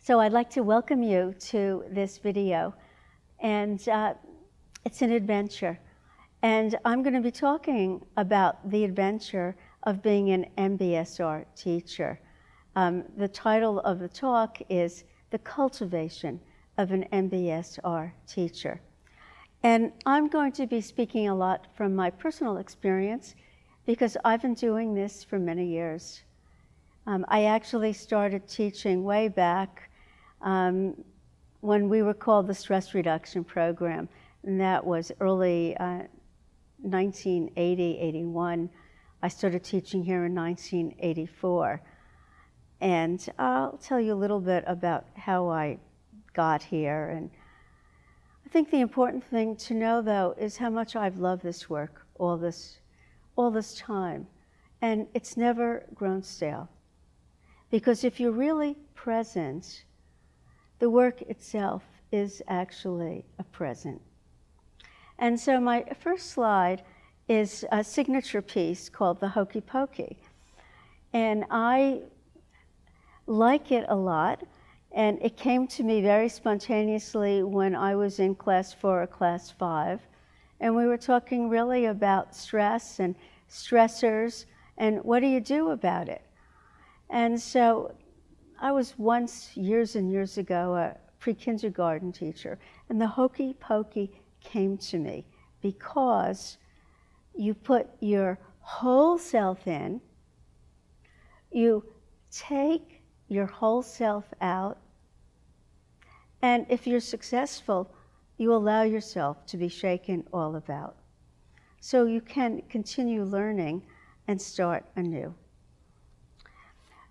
So I'd like to welcome you to this video, and it's an adventure. And I'm going to be talking about the adventure of being an MBSR teacher. The title of the talk is The Cultivation of an MBSR Teacher. And I'm going to be speaking a lot from my personal experience because I've been doing this for many years. I actually started teaching way back when we were called the Stress Reduction Program, and that was early 1980, 81. I started teaching here in 1984. And I'll tell you a little bit about how I got here. And I think the important thing to know, though, is how much I've loved this work all this time. And it's never grown stale. Because if you're really present, the work itself is actually a present. And so my first slide is a signature piece called the Hokey Pokey. And I like it a lot, and it came to me very spontaneously when I was in class 4 or class 5. And we were talking really about stress and stressors and what do you do about it. And so I was once, years and years ago, a pre-kindergarten teacher, and the Hokey Pokey came to me because you put your whole self in, you take your whole self out, and if you're successful, you allow yourself to be shaken all about. So you can continue learning and start anew.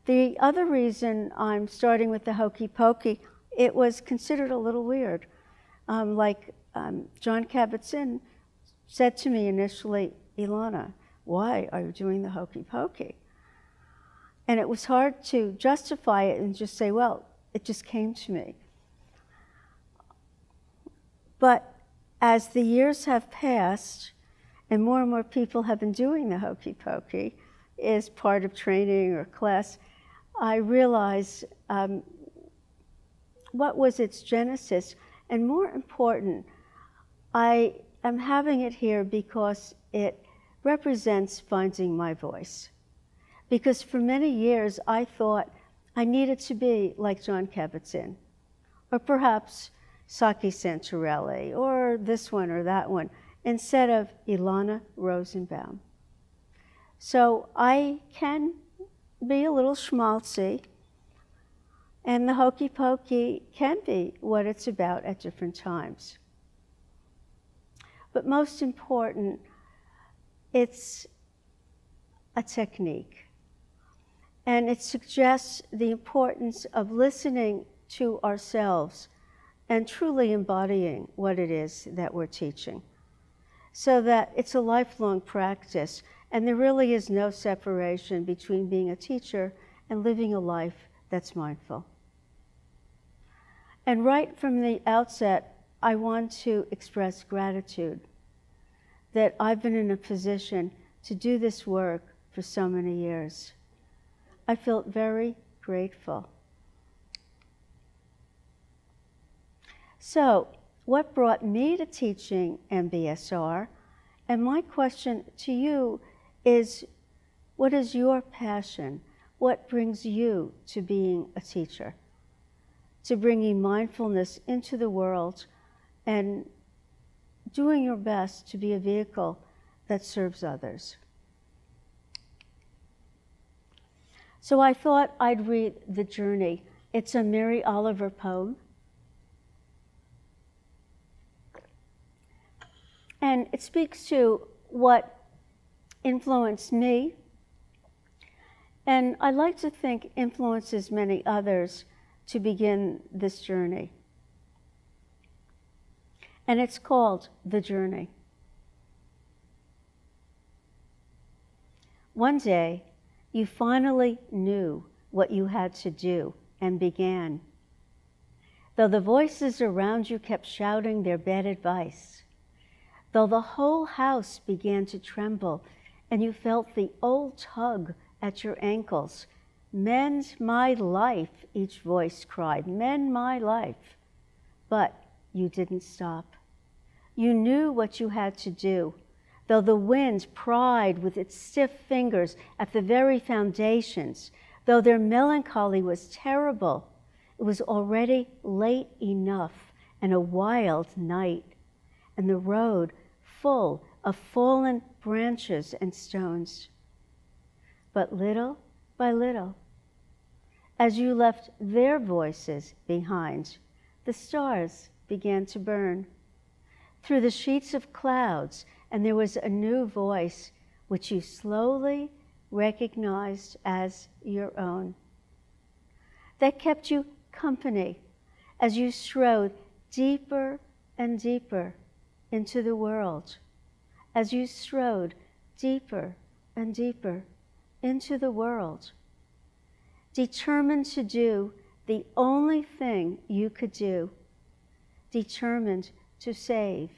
The other reason I'm starting with the Hokey Pokey, it was considered a little weird. John Kabat-Zinn said to me initially, "Elana, why are you doing the Hokey Pokey?" And it was hard to justify it and just say, well, it just came to me. But as the years have passed and more people have been doing the Hokey Pokey as part of training or class, I realized what was its genesis, and more important, I am having it here because it represents finding my voice. Because for many years I thought I needed to be like John Kabat-Zinn, or perhaps Saki Santorelli, or this one or that one, instead of Elana Rosenbaum. So I can be a little schmaltzy, and the Hokey Pokey can be what it's about at different times. But most important, it's a technique. And it suggests the importance of listening to ourselves and truly embodying what it is that we're teaching, so that it's a lifelong practice, and there really is no separation between being a teacher and living a life that's mindful. And right from the outset, I want to express gratitude that I've been in a position to do this work for so many years. I feel very grateful. So, what brought me to teaching MBSR? And my question to you is, what is your passion? What brings you to being a teacher? To bringing mindfulness into the world and doing your best to be a vehicle that serves others. So I thought I'd read The Journey. It's a Mary Oliver poem. And it speaks to what influenced me, and I like to think influences many others to begin this journey. And it's called The Journey. One day, you finally knew what you had to do and began, though the voices around you kept shouting their bad advice, though the whole house began to tremble and you felt the old tug at your ankles "Mend my life," each voice cried, "mend my life." But you didn't stop. You knew what you had to do, though the wind pried with its stiff fingers at the very foundations, though their melancholy was terrible. It was already late enough and a wild night, and the road full of fallen branches and stones. But little by little, as you left their voices behind, the stars began to burn through the sheets of clouds, and there was a new voice which you slowly recognized as your own, that kept you company as you strode deeper and deeper into the world, as you strode deeper and deeper into the world, determined to do the only thing you could do, determined to save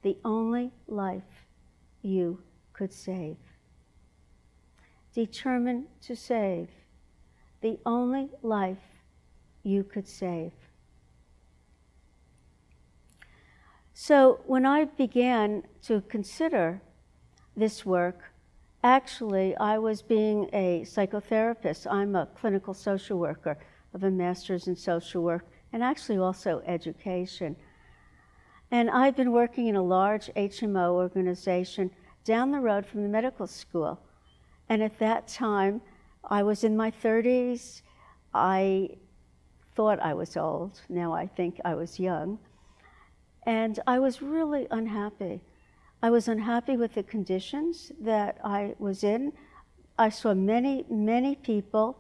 the only life you could save, determined to save the only life you could save. So when I began to consider this work, actually I was being a psychotherapist. I'm a clinical social worker of a master's in social work and actually also education. And I'd been working in a large HMO organization down the road from the medical school. And at that time, I was in my 30s. I thought I was old. Now I think I was young. And I was really unhappy. I was unhappy with the conditions that I was in. I saw many, many people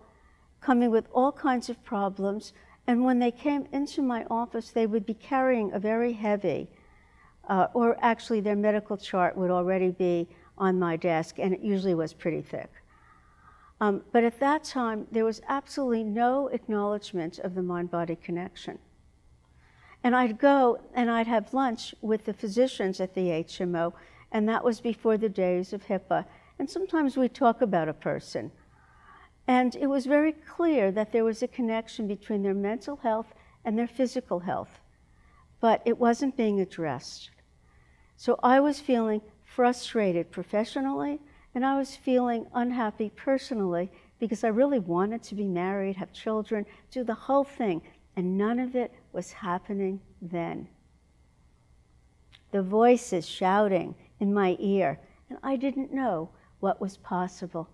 coming with all kinds of problems. And when they came into my office, they would be carrying a very heavy, or actually their medical chart would already be on my desk, and it usually was pretty thick. But at that time, there was absolutely no acknowledgement of the mind-body connection. And I'd go and I'd have lunch with the physicians at the HMO, and that was before the days of HIPAA. And sometimes we'd talk about a person. And it was very clear that there was a connection between their mental health and their physical health, but it wasn't being addressed. So I was feeling frustrated professionally, and I was feeling unhappy personally because I really wanted to be married, have children, do the whole thing, and none of it was happening then. The voices shouting in my ear, and I didn't know what was possible.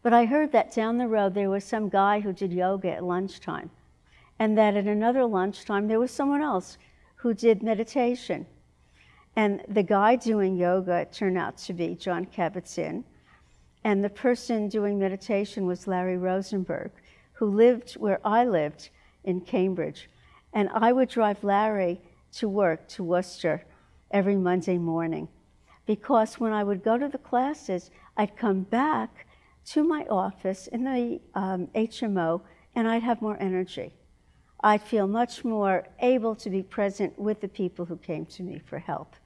But I heard that down the road there was some guy who did yoga at lunchtime, and that at another lunchtime there was someone else who did meditation. And the guy doing yoga turned out to be John Kabat-Zinn, and the person doing meditation was Larry Rosenbaum, who lived where I lived in Cambridge. And I would drive Larry to work to Worcester every Monday morning, because when I would go to the classes, I'd come back to my office in the HMO, and I'd have more energy. I'd feel much more able to be present with the people who came to me for help.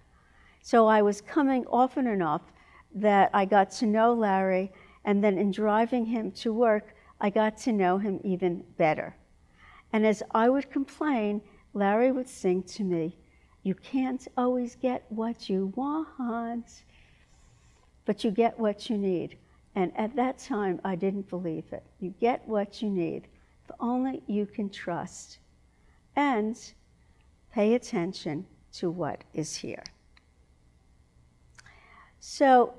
So I was coming often enough that I got to know Larry, and then in driving him to work, I got to know him even better. And as I would complain, Larry would sing to me, "You can't always get what you want, but you get what you need." And at that time, I didn't believe it. You get what you need, if only you can trust and pay attention to what is here. So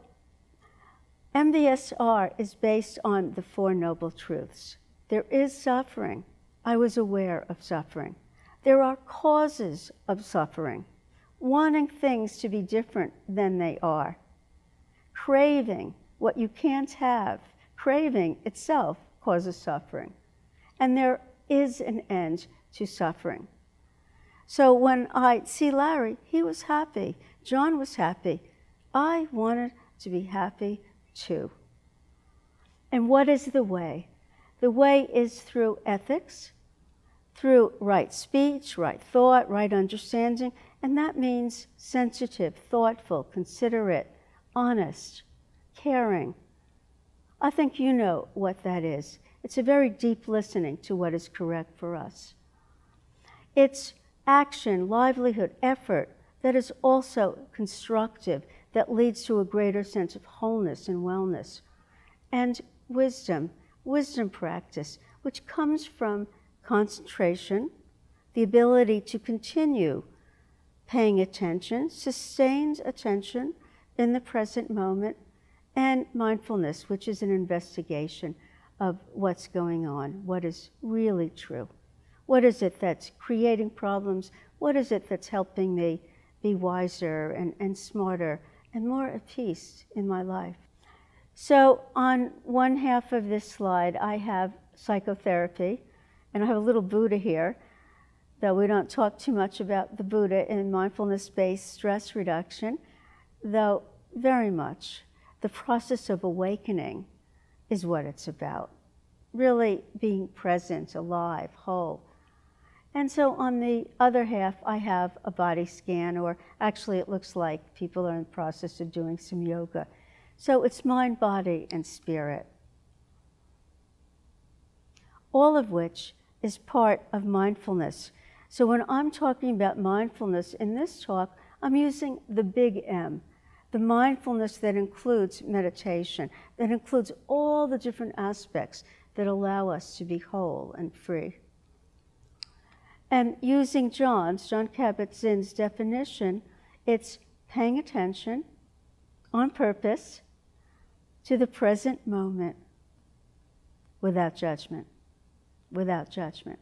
MBSR is based on the Four Noble Truths. There is suffering. I was aware of suffering. There are causes of suffering, wanting things to be different than they are, craving what you can't have. Craving itself causes suffering. And there is an end to suffering. So when I see Larry, he was happy. John was happy. I wanted to be happy too. And what is the way? The way is through ethics, through right speech, right thought, right understanding, and that means sensitive, thoughtful, considerate, honest, caring, I think you know what that is. It's a very deep listening to what is correct for us. It's action, livelihood, effort that is also constructive, that leads to a greater sense of wholeness and wellness. And wisdom practice, which comes from concentration, the ability to continue paying attention, sustained attention in the present moment, and mindfulness, which is an investigation of what's going on, what is really true. What is it that's creating problems? What is it that's helping me be wiser and smarter and more at peace in my life? So on one half of this slide, I have psychotherapy, and I have a little Buddha here, though we don't talk too much about the Buddha in mindfulness-based stress reduction, though very much the process of awakening is what it's about. Really being present, alive, whole. And so on the other half, I have a body scan, or actually it looks like people are in the process of doing some yoga. So it's mind, body, and spirit. All of which is part of mindfulness. So when I'm talking about mindfulness in this talk, I'm using the big M, the mindfulness that includes meditation, that includes all the different aspects that allow us to be whole and free. And using John Kabat-Zinn's definition, it's paying attention on purpose to the present moment without judgment, without judgment.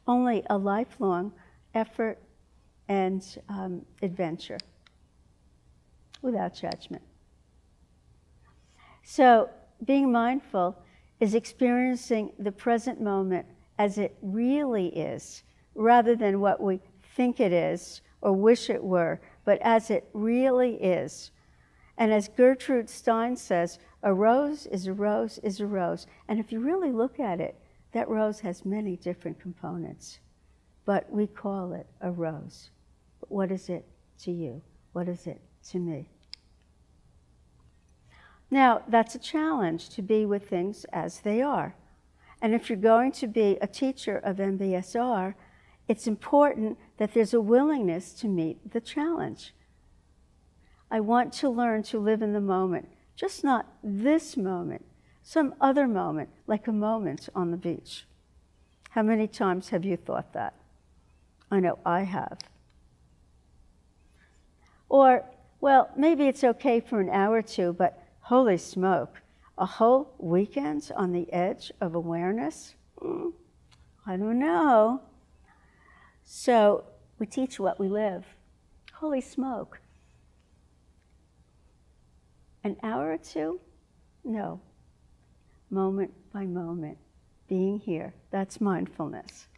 Only a lifelong effort and adventure without judgment. So being mindful is experiencing the present moment as it really is, rather than what we think it is or wish it were, but as it really is. And as Gertrude Stein says, a rose is a rose is a rose. And if you really look at it, that rose has many different components, but we call it a rose. But what is it to you? What is it to me? Now, that's a challenge, to be with things as they are. And if you're going to be a teacher of MBSR, it's important that there's a willingness to meet the challenge. I want to learn to live in the moment, just not this moment, some other moment, like a moment on the beach. How many times have you thought that? I know I have. Or, well, maybe it's okay for an hour or two, but holy smoke, a whole weekend on the edge of awareness? I don't know. So we teach what we live. Holy smoke. An hour or two? No. Moment by moment, being here. That's mindfulness.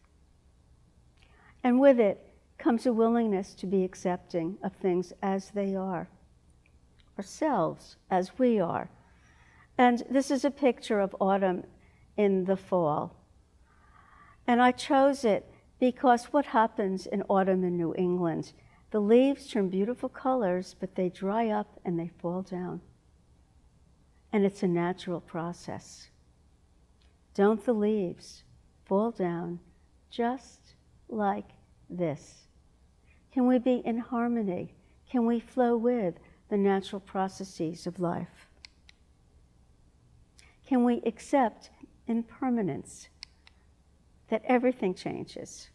And with it comes a willingness to be accepting of things as they are, ourselves as we are. And this is a picture of autumn in the fall. And I chose it because what happens in autumn in New England, the leaves turn beautiful colors, but they dry up and they fall down. And it's a natural process. Don't the leaves fall down just like this? Can we be in harmony? Can we flow with the natural processes of life? Can we accept impermanence, that everything changes?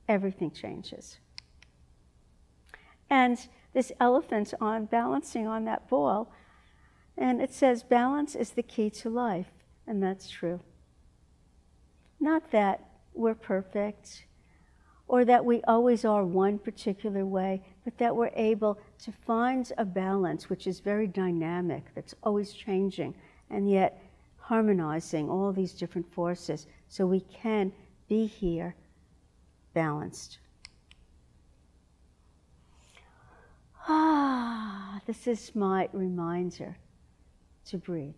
Everything changes. And this elephant balancing on that ball, and it says balance is the key to life, and that's true. Not that we're perfect, or that we always are one particular way, but that we're able to find a balance which is very dynamic, that's always changing, and yet harmonizing all these different forces so we can be here balanced. This is my reminder to breathe.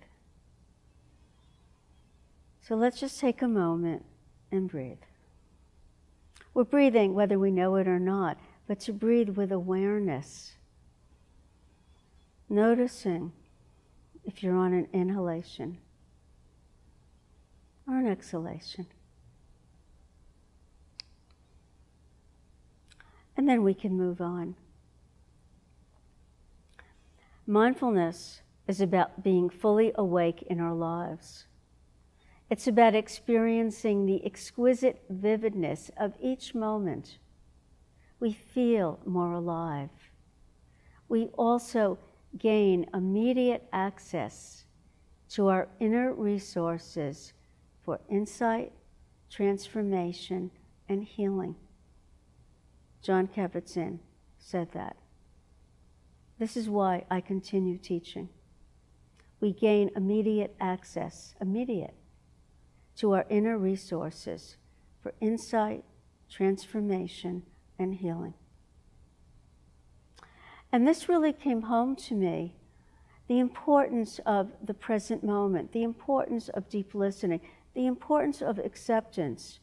So let's just take a moment and breathe. We're breathing whether we know it or not, but to breathe with awareness, noticing if you're on an inhalation or an exhalation. And then we can move on. Mindfulness is about being fully awake in our lives. It's about experiencing the exquisite vividness of each moment. We feel more alive. We also gain immediate access to our inner resources for insight, transformation, and healing. John Kabat-Zinn said that. This is why I continue teaching. We gain immediate access, to our inner resources for insight, transformation, and healing. And this really came home to me, the importance of the present moment, the importance of deep listening, the importance of acceptance.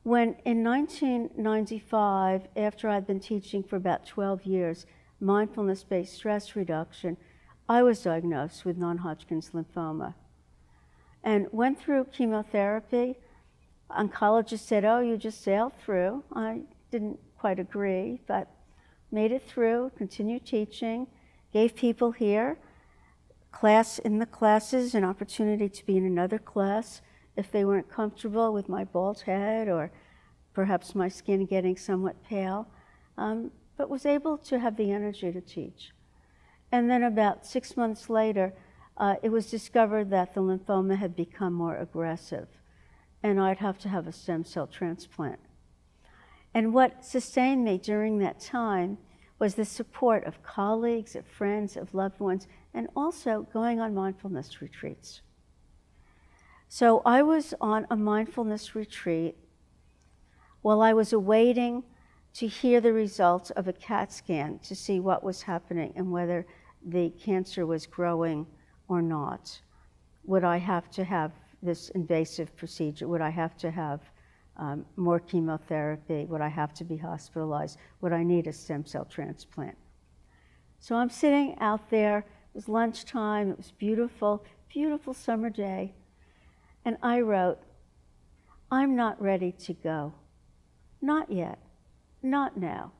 When in 1995, after I'd been teaching for about 12 years, mindfulness-based stress reduction, I was diagnosed with non-Hodgkin's lymphoma and went through chemotherapy. Oncologists said, oh, you just sailed through. I didn't quite agree, but made it through, continued teaching, gave people here in the classes an opportunity to be in another class if they weren't comfortable with my bald head or perhaps my skin getting somewhat pale, but was able to have the energy to teach. And then about 6 months later, it was discovered that the lymphoma had become more aggressive, and I'd have to have a stem cell transplant. And what sustained me during that time was the support of colleagues, of friends, of loved ones, and also going on mindfulness retreats. So I was on a mindfulness retreat while I was awaiting to hear the results of a CAT scan to see what was happening and whether the cancer was growing or not. Would I have to have this invasive procedure? Would I have to have more chemotherapy? Would I have to be hospitalized? Would I need a stem cell transplant? So I'm sitting out there. It was lunchtime. It was beautiful, beautiful summer day. And I wrote, I'm not ready to go. Not yet. Not now.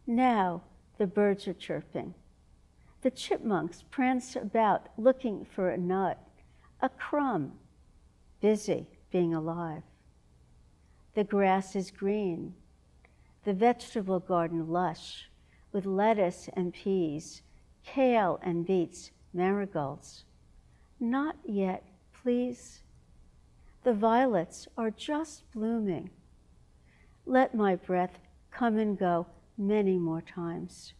Now the birds are chirping. The chipmunks prance about looking for a nut, a crumb, busy being alive. The grass is green, the vegetable garden lush, with lettuce and peas, kale and beets, marigolds. Not yet, please. The violets are just blooming. Let my breath come and go many more times.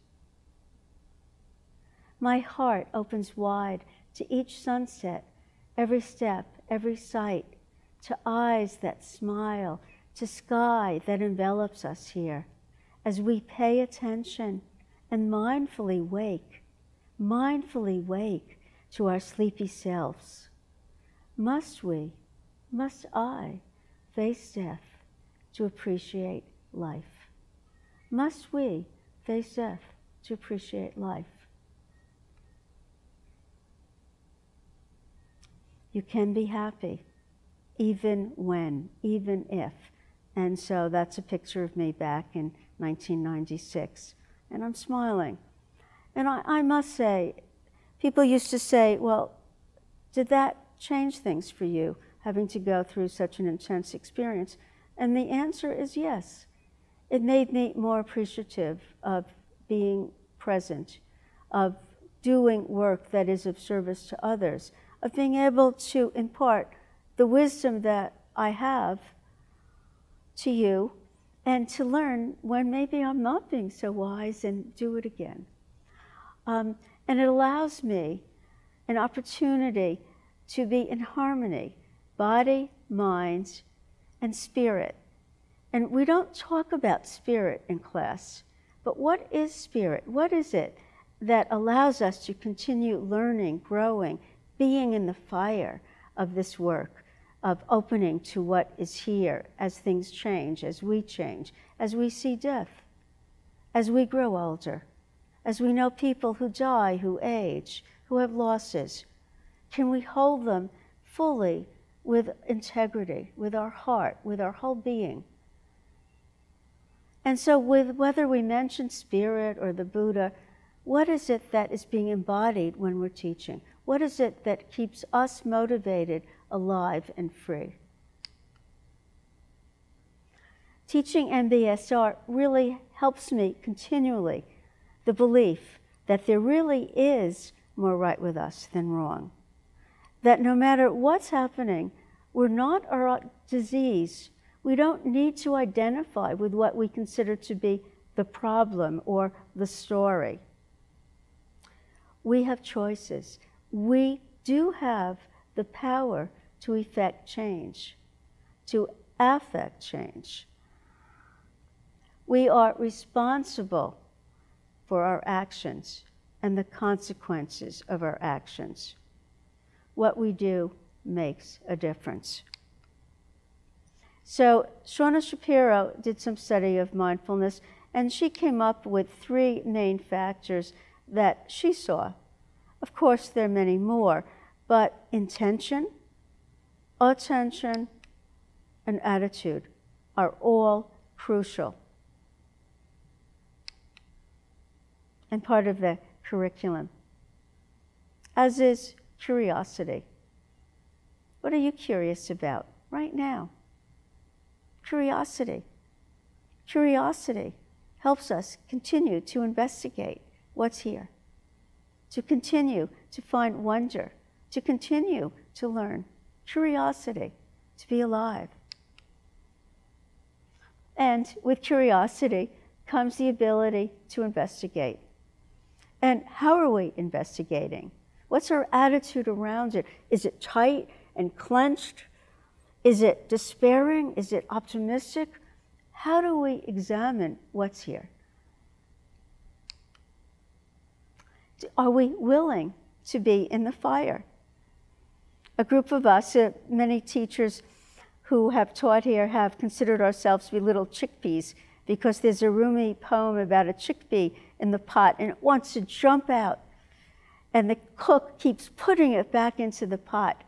My heart opens wide to each sunset, every step, every sight, to eyes that smile, to sky that envelops us here, as we pay attention and mindfully wake to our sleepy selves. Must I face death to appreciate life? Must we face death to appreciate life? You can be happy, even if. And so that's a picture of me back in 1996. And I'm smiling. And I must say, people used to say, well, did that change things for you, having to go through such an intense experience? And the answer is yes. It made me more appreciative of being present, of doing work that is of service to others, of being able to impart the wisdom that I have to you, and to learn when maybe I'm not being so wise and do it again. And it allows me an opportunity to be in harmony, body, mind, and spirit. And we don't talk about spirit in class, but what is spirit? What is it that allows us to continue learning, growing, being in the fire of this work, of opening to what is here as things change, as we see death, as we grow older, as we know people who die, who age, who have losses? Can we hold them fully with integrity, with our heart, with our whole being? And so whether we mention Spirit or the Buddha, what is it that is being embodied when we're teaching? What is it that keeps us motivated, alive, and free? Teaching MBSR really helps me continually, the belief that there really is more right with us than wrong. That no matter what's happening, we're not our disease. We don't need to identify with what we consider to be the problem or the story. We have choices. We do have the power to effect change, to affect change. We are responsible for our actions and the consequences of our actions. What we do makes a difference. So Shauna Shapiro did some study of mindfulness, and she came up with 3 main factors that she saw. Of course, there are many more, but intention, attention, and attitude are all crucial and part of the curriculum, as is curiosity. What are you curious about right now? Curiosity. Curiosity helps us continue to investigate what's here, to continue to find wonder, to continue to learn. Curiosity, to be alive. And with curiosity comes the ability to investigate. And how are we investigating? What's our attitude around it? Is it tight and clenched? Is it despairing? Is it optimistic? How do we examine what's here? Are we willing to be in the fire? A group of us, many teachers who have taught here have considered ourselves to be little chickpeas, because there's a Rumi poem about a chickpea in the pot and it wants to jump out. And the cook keeps putting it back into the pot.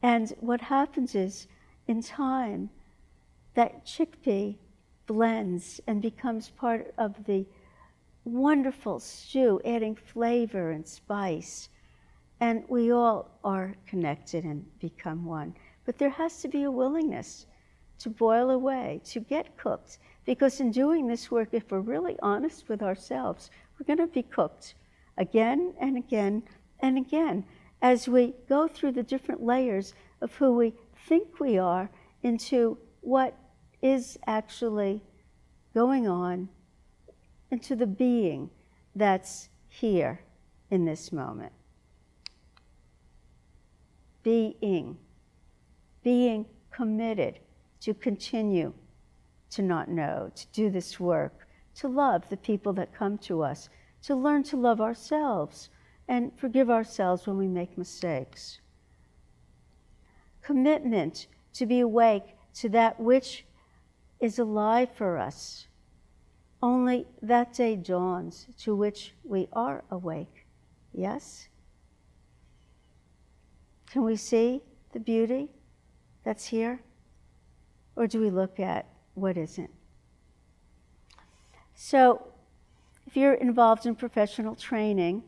And what happens is, in time, that chickpea blends and becomes part of the wonderful stew, adding flavor and spice. And we all are connected and become one. But there has to be a willingness to boil away, to get cooked. Because in doing this work, if we're really honest with ourselves, we're going to be cooked again and again and again as we go through the different layers of who we think we are into what is actually going on, into the being that's here in this moment. Being committed to continue to not know, to do this work, to love the people that come to us, to learn to love ourselves and forgive ourselves when we make mistakes. Commitment to be awake to that which is alive for us. Only that day dawns to which we are awake. Yes? Can we see the beauty that's here? Or do we look at what isn't? So, if you're involved in professional training,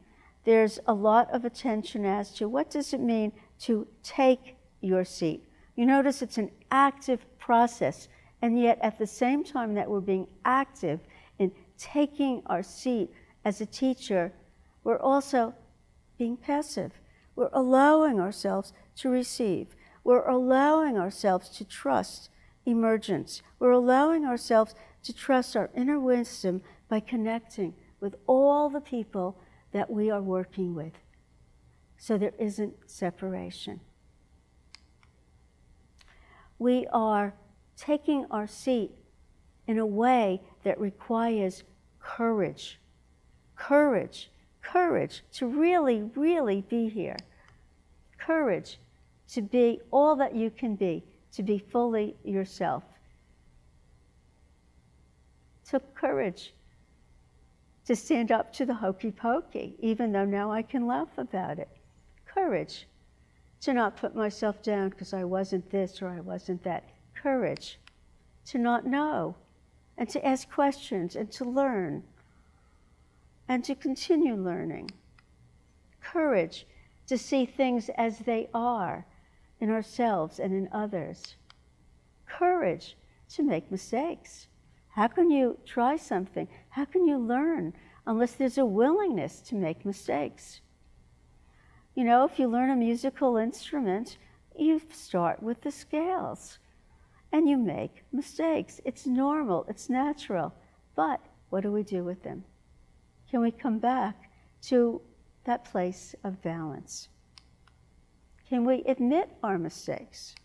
there's a lot of attention as to what does it mean to take your seat. You notice it's an active process, and yet at the same time that we're being active in taking our seat as a teacher, we're also being passive. We're allowing ourselves to receive. We're allowing ourselves to trust emergence. We're allowing ourselves to trust our inner wisdom by connecting with all the people that we are working with, so there isn't separation. We are taking our seat in a way that requires courage. Courage. Courage to really, really be here. Courage to be all that you can be, to be fully yourself. It took courage to stand up to the hokey pokey, even though now I can laugh about it. Courage to not put myself down because I wasn't this or I wasn't that. Courage to not know and to ask questions and to learn and to continue learning. Courage to see things as they are in ourselves and in others. Courage to make mistakes. How can you try something? How can you learn unless there's a willingness to make mistakes? You know, if you learn a musical instrument, you start with the scales and you make mistakes. It's normal, it's natural. But what do we do with them? Can we come back to that place of balance? Can we admit our mistakes?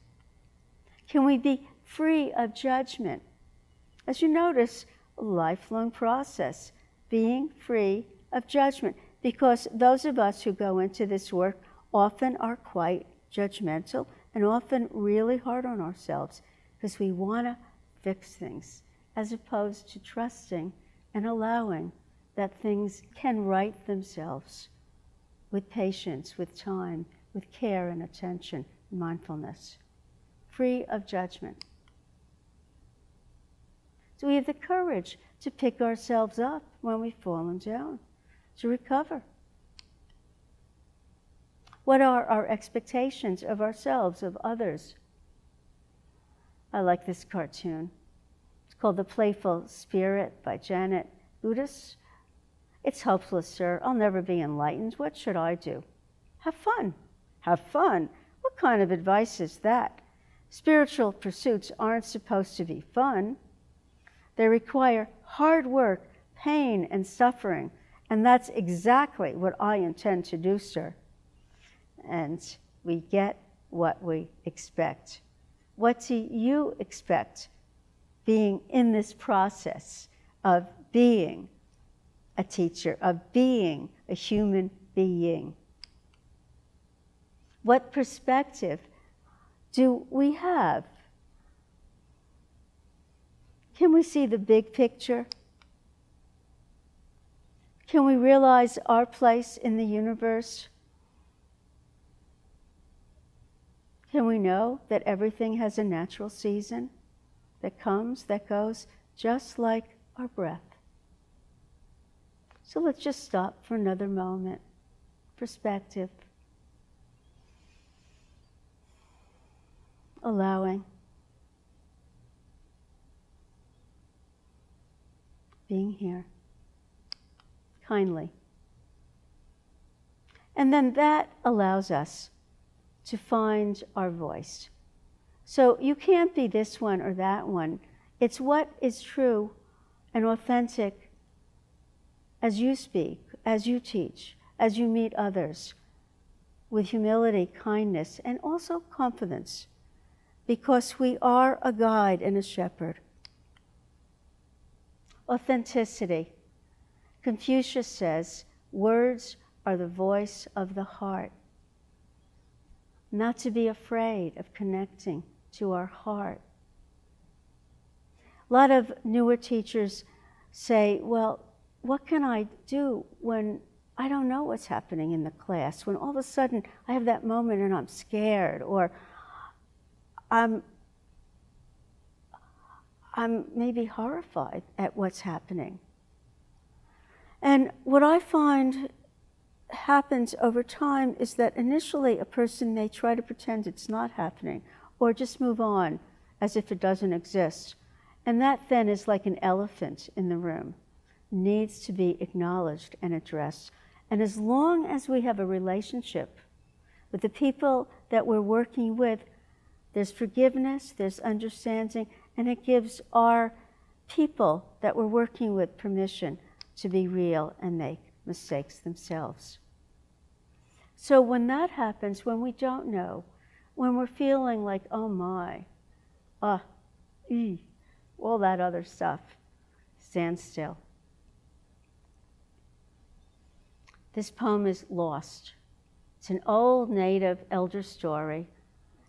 Can we be free of judgment? As you notice, a lifelong process, being free of judgment, because those of us who go into this work often are quite judgmental and often really hard on ourselves because we want to fix things as opposed to trusting and allowing that things can right themselves with patience, with time, with care and attention, mindfulness, free of judgment. So we have the courage to pick ourselves up when we've fallen down, to recover. What are our expectations of ourselves, of others? I like this cartoon. It's called The Playful Spirit by Janet Udis. It's hopeless, sir. I'll never be enlightened. What should I do? Have fun. Have fun? What kind of advice is that? Spiritual pursuits aren't supposed to be fun. They require hard work, pain, and suffering. And that's exactly what I intend to do, sir. And we get what we expect. What do you expect being in this process of being a teacher, of being a human being? What perspective do we have? Can we see the big picture? Can we realize our place in the universe? Can we know that everything has a natural season that comes, that goes, just like our breath? So let's just stop for another moment. Perspective. Allowing. Being here. Kindly. And then that allows us to find our voice. So you can't be this one or that one. It's what is true and authentic as you speak, as you teach, as you meet others, with humility, kindness, and also confidence, because we are a guide and a shepherd. Authenticity. Confucius says, words are the voice of the heart. Not to be afraid of connecting to our heart. A lot of newer teachers say, well, what can I do when I don't know what's happening in the class, when all of a sudden I have that moment and I'm scared, or I'm maybe horrified at what's happening. And what I find happens over time is that initially a person may try to pretend it's not happening or just move on as if it doesn't exist. And that then is like an elephant in the room, needs to be acknowledged and addressed. And as long as we have a relationship with the people that we're working with, there's forgiveness, there's understanding, and it gives our people that we're working with permission to be real and make mistakes themselves. So when that happens, when we don't know, when we're feeling like, oh my, all that other stuff, stand still. This poem is lost. It's an old native elder story,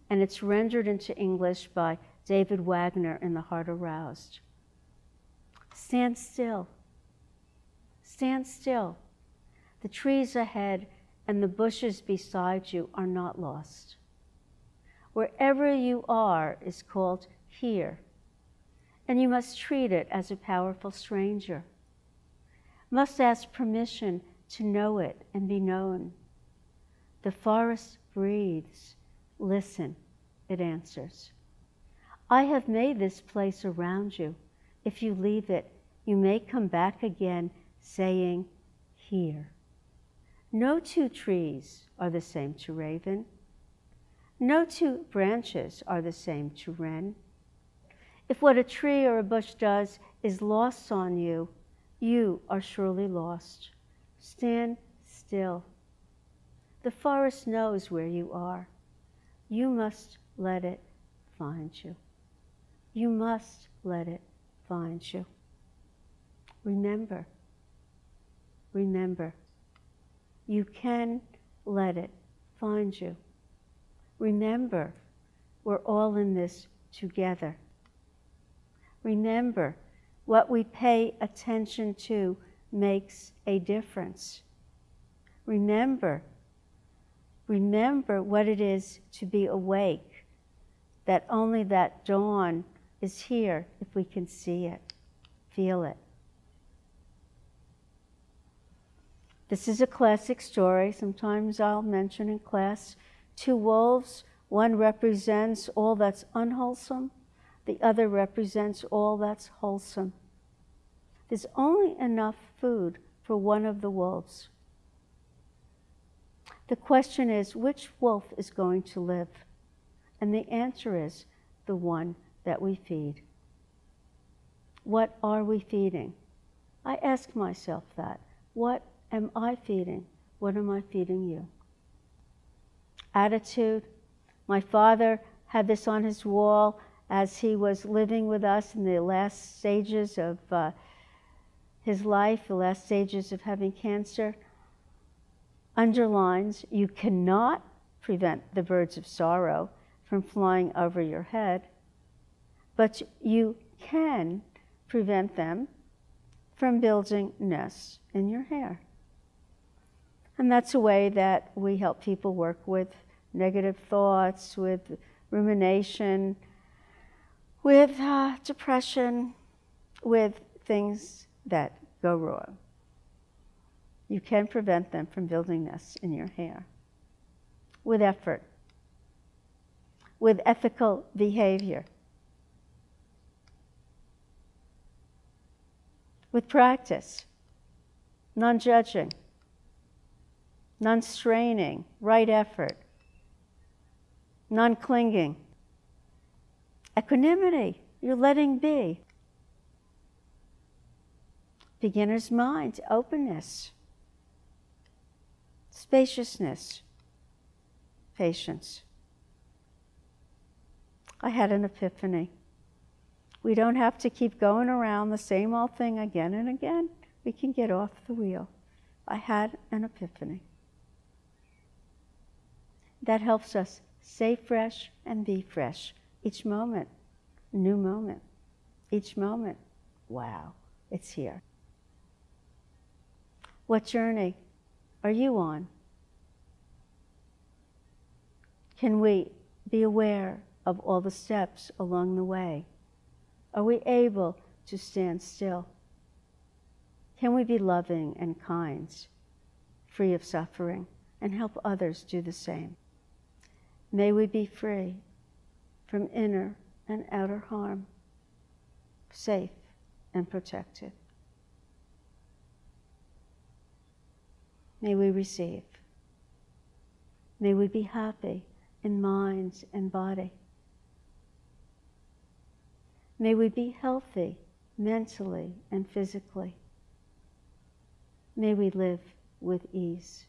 and it's rendered into English by David Wagner in The Heart Aroused. Stand still. Stand still. The trees ahead and the bushes beside you are not lost. Wherever you are is called here, and you must treat it as a powerful stranger. Must ask permission to know it and be known. The forest breathes. Listen, it answers. I have made this place around you. If you leave it, you may come back again saying, here. No two trees are the same to raven. No two branches are the same to wren. If what a tree or a bush does is lost on you, you are surely lost. Stand still. The forest knows where you are. You must let it find you. You must let it find you. Remember, remember, you can let it find you. Remember, we're all in this together. Remember, what we pay attention to makes a difference. Remember what it is to be awake, that only that dawn is here if we can see it, feel it. This is a classic story. Sometimes I'll mention in class. Two wolves, one represents all that's unwholesome, the other represents all that's wholesome. There's only enough food for one of the wolves. The question is, which wolf is going to live? And the answer is the one that we feed. What are we feeding? I ask myself that. What am I feeding? What am I feeding you? Attitude. My father had this on his wall as he was living with us in the last stages of his life, the last stages of having cancer. Underlines, you cannot prevent the birds of sorrow from flying over your head, but you can prevent them from building nests in your hair. And that's a way that we help people work with negative thoughts, with rumination, with depression, with things that go wrong. You can prevent them from building nests in your hair with effort, with ethical behavior, with practice, non-judging, non-straining, right effort, non-clinging, equanimity, you're letting be, beginner's mind, openness, spaciousness, patience. I had an epiphany. We don't have to keep going around the same old thing again and again. We can get off the wheel. I had an epiphany. That helps us stay fresh and be fresh. Each moment, new moment. Each moment, wow, it's here. What journey are you on? Can we be aware of all the steps along the way? Are we able to stand still? Can we be loving and kind, free of suffering, and help others do the same? May we be free from inner and outer harm, safe and protected. May we receive. May we be happy in mind and body. May we be healthy mentally and physically. May we live with ease.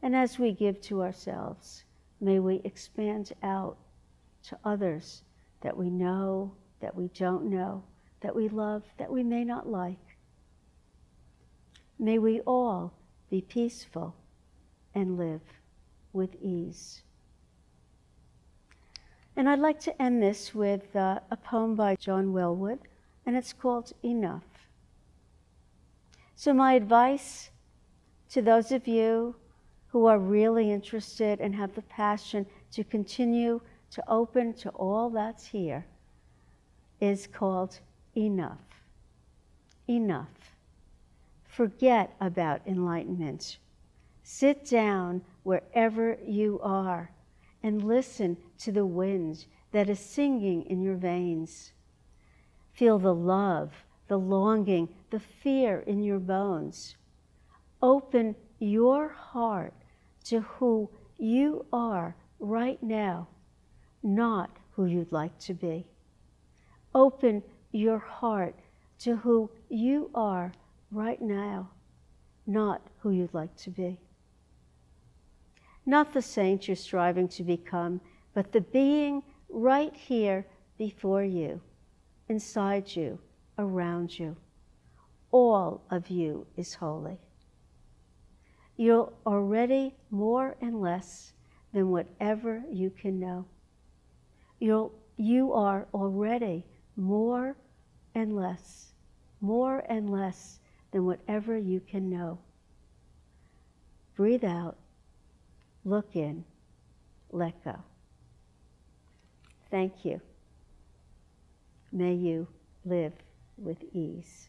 And as we give to ourselves, may we expand out to others that we know, that we don't know, that we love, that we may not like. May we all be peaceful and live with ease. And I'd like to end this with a poem by John Wellwood, and it's called Enough. So my advice to those of you who are really interested and have the passion to continue to open to all that's here is called enough. Enough. Forget about enlightenment. Sit down wherever you are and listen to the wind that is singing in your veins. Feel the love, the longing, the fear in your bones. Open your heart to who you are right now, not who you'd like to be. Open your heart to who you are right now, not who you'd like to be. Not the saint you're striving to become, but the being right here before you, inside you, around you. All of you is holy. You're already more and less than whatever you can know. You are already more and less than whatever you can know. Breathe out, look in, let go. Thank you. May you live with ease.